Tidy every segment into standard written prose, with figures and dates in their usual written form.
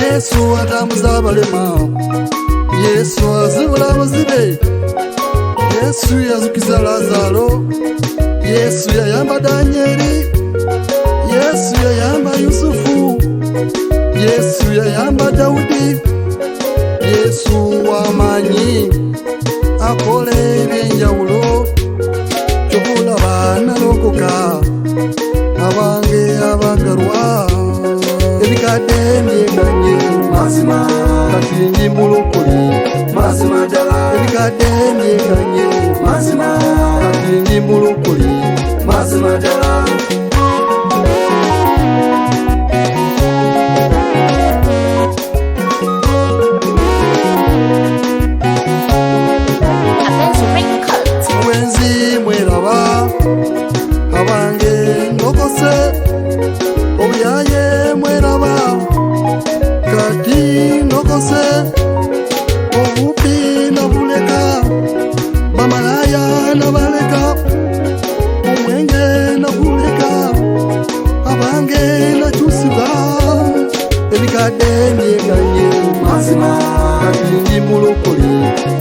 Yesu atambuza abalema, Yesu azibula abazibe, Yesu yazukiza Lazaro, Yesu yayamba Danyeli, Yesu yayamba Yusufu, Yesu yayamba Daudi, Yesu wamanyi akole ebyenjawulo kyobula baana lokoka abange abagalwa ebikadde mbyeganye mazima kati ndi mulokole mazima ddala ebikadde mbyeganye mazima kati ndi mulokole mazima ddala. Mwenzi mweraba abange ndokose obyaye mweraba kati ndokose obupi nabuleka bamalaya nabaleka omwenge nabuleka abange nakyusibwa ebikadde mbyeganye mazima kati ndi mulokole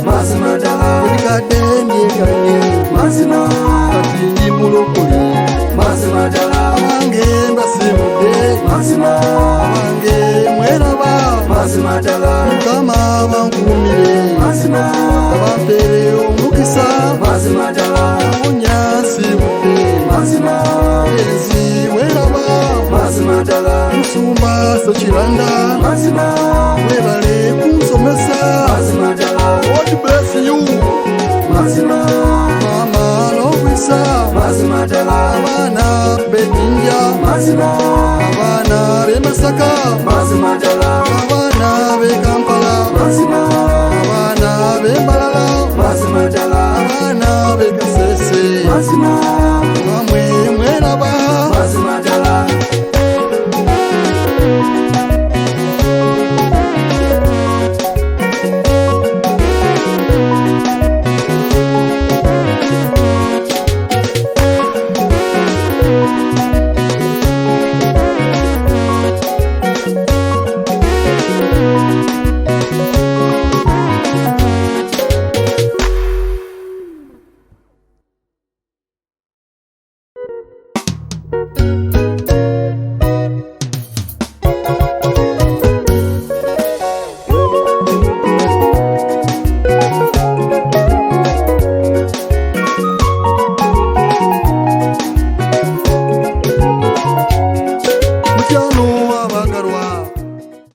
mazima ddala ebikadde mbyeganye mazima kati ndi mulokole mazima ddala abange mbasibudde mazima abange mweraba mazima ddala mukama bankumire mazima abampeere omukisa mazima ddala munyasibudde mazima enzi mweraba mazima ddala musumba Ssekiranda mazima webale kunsomesa mazima ddala God bless you mazima mama lobisa mazima ddala abaana b'Ejjinja mazima abaana b'e Masaka mazima ddala abaana b'e Kampala mazima abaana b'e Mbarara mazima ddala abaana b'e Kasese mazima namwe mweraba mazima ddala.